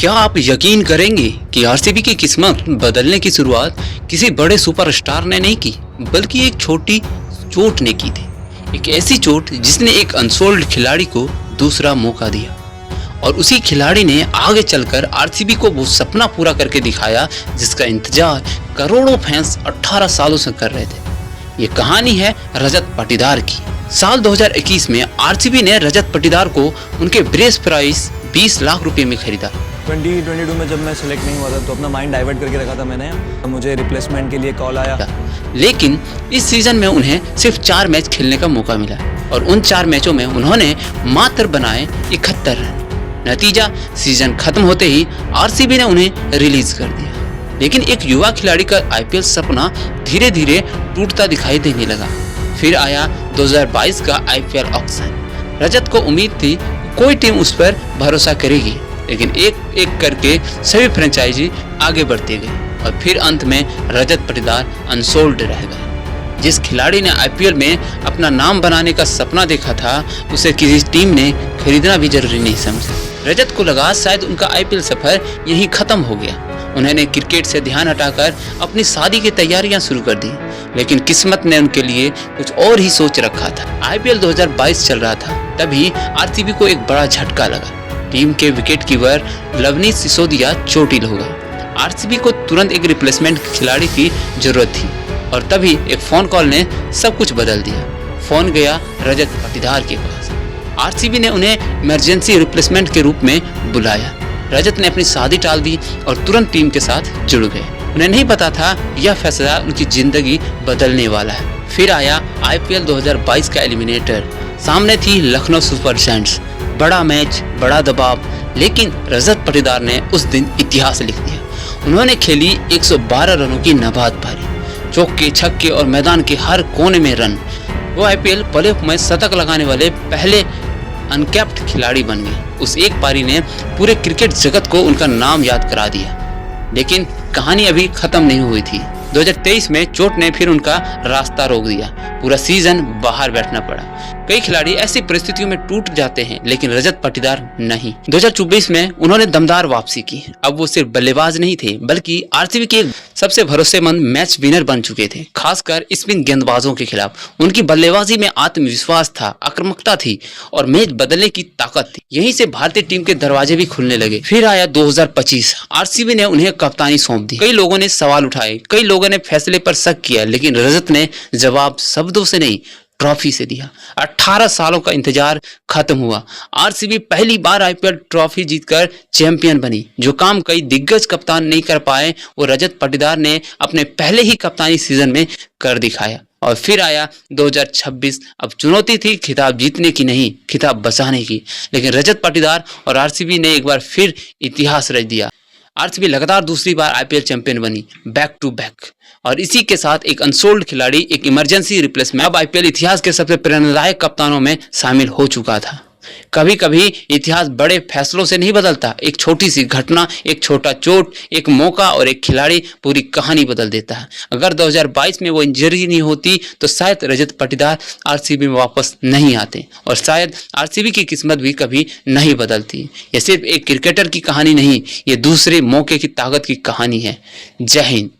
क्या आप यकीन करेंगे कि आरसीबी की किस्मत बदलने की शुरुआत किसी बड़े सुपरस्टार ने नहीं की, बल्कि एक छोटी चोट ने की थी। एक ऐसी चोट जिसने एक अनसोल्ड खिलाड़ी को दूसरा मौका दिया और उसी खिलाड़ी ने आगे चलकर आरसीबी को वो सपना पूरा करके दिखाया जिसका इंतजार करोड़ों फैंस 18 सालों से कर रहे थे। ये कहानी है रजत पाटीदार की। साल 2021 में आरसीबी ने रजत पाटीदार को उनके बेस प्राइस 20 लाख रुपए में खरीदा। 2022 में जब मैं सिलेक्ट नहीं हुआ था तो अपना माइंड डाइवर्ट करके रखा था मैंने। मुझे रिप्लेसमेंट के लिए कॉल आया, लेकिन इस सीजन में उन्हें सिर्फ 4 मैच खेलने का मौका मिला और उन 4 मैचों में उन्होंने मात्र बनाए 71 रन। नतीजा, सीजन खत्म होते ही आरसीबी ने उन्हें रिलीज कर दिया। लेकिन एक युवा खिलाड़ी का आईपीएल सपना धीरे धीरे टूटता दिखाई देने लगा। फिर आया 2022 का आईपीएल ऑक्शन। रजत को उम्मीद थी कोई टीम उस पर भरोसा करेगी, लेकिन एक एक करके सभी फ्रेंचाइजी आगे बढ़ते गए और फिर अंत में रजत पाटीदार अनसोल्ड रह गए। जिस खिलाड़ी ने आईपीएल में अपना नाम बनाने का सपना देखा था, उसे किसी टीम ने खरीदना भी जरूरी नहीं समझा। रजत को लगा शायद उनका आईपीएल सफर यहीं खत्म हो गया। उन्होंने क्रिकेट से ध्यान हटाकर अपनी शादी की तैयारियां शुरू कर दी, लेकिन किस्मत ने उनके लिए कुछ और ही सोच रखा था। आईपीएल 2022 चल रहा था, तभी आरसीबी को एक बड़ा झटका लगा। टीम के विकेट कीपर लवनीश सिसोदिया चोटिल हो गए। आरसीबी को तुरंत एक रिप्लेसमेंट खिलाड़ी की जरूरत थी और तभी एक फोन कॉल ने सब कुछ बदल दिया। फोन गया रजत पाटीदार के पास। आरसीबी ने उन्हें इमरजेंसी रिप्लेसमेंट के रूप में बुलाया। रजत ने अपनी शादी टाल दी और तुरंत टीम के साथ जुड़ गए। उन्हें नहीं पता था यह फैसला उनकी जिंदगी बदलने वाला है। फिर आया आईपीएल 2022 का एलिमिनेटर। सामने थी लखनऊ सुपर जायंट्स। बड़ा मैच, बड़ा दबाव, लेकिन रजत पाटीदार ने उस दिन इतिहास लिख दिया। उन्होंने खेली 112 रनों की नबाद पारी, चौके छक्के और मैदान के हर कोने में रन। वो आईपीएल प्लेऑफ में शतक लगाने वाले पहले अनकैप्ड खिलाड़ी बन गए। उस एक पारी ने पूरे क्रिकेट जगत को उनका नाम याद करा दिया। लेकिन कहानी अभी खत्म नहीं हुई थी। 2023 में चोट ने फिर उनका रास्ता रोक दिया। पूरा सीजन बाहर बैठना पड़ा। कई खिलाड़ी ऐसी परिस्थितियों में टूट जाते हैं, लेकिन रजत पाटीदार नहीं। 2024 में उन्होंने दमदार वापसी की। अब वो सिर्फ बल्लेबाज नहीं थे, बल्कि आरसीबी के सबसे भरोसेमंद मैच विनर बन चुके थे, खासकर स्पिन गेंदबाजों के खिलाफ। उनकी बल्लेबाजी में आत्मविश्वास था, आक्रामकता थी और मैच बदलने की ताकत थी। यहीं से भारतीय टीम के दरवाजे भी खुलने लगे। फिर आया 2025। आरसीबी ने उन्हें कप्तानी सौंप दी। कई लोगों ने सवाल उठाए, कई लोगों ने फैसले पर शक किया, लेकिन रजत ने जवाब शब्दों से नहीं, ट्रॉफी से दिया। 18 सालों का इंतजार खत्म हुआ। आरसीबी पहली बार आईपीएल ट्रॉफी जीतकर चैंपियन बनी। जो काम कई दिग्गज कप्तान नहीं कर पाए, वो रजत पाटीदार ने अपने पहले ही कप्तानी सीजन में कर दिखाया। और फिर आया 2026। अब चुनौती थी खिताब जीतने की नहीं, खिताब बचाने की। लेकिन रजत पाटीदार और आरसीबी ने एक बार फिर इतिहास रच दिया। आरसीबी लगातार दूसरी बार आईपीएल चैंपियन बनी, बैक टू बैक। और इसी के साथ एक अनसोल्ड खिलाड़ी, एक इमरजेंसी रिप्लेसमेंट, अब आईपीएल इतिहास के सबसे प्रेरणादायक कप्तानों में शामिल हो चुका था। कभी कभी इतिहास बड़े फैसलों से नहीं बदलता। एक छोटी सी घटना, एक छोटा चोट, एक मौका और एक खिलाड़ी पूरी कहानी बदल देता है। अगर 2022 में वो इंजरी नहीं होती तो शायद रजत पाटीदार आरसीबी में वापस नहीं आते और शायद आरसीबी की किस्मत भी कभी नहीं बदलती। ये सिर्फ एक क्रिकेटर की कहानी नहीं, ये दूसरे मौके की ताकत की कहानी है। जय हिंद।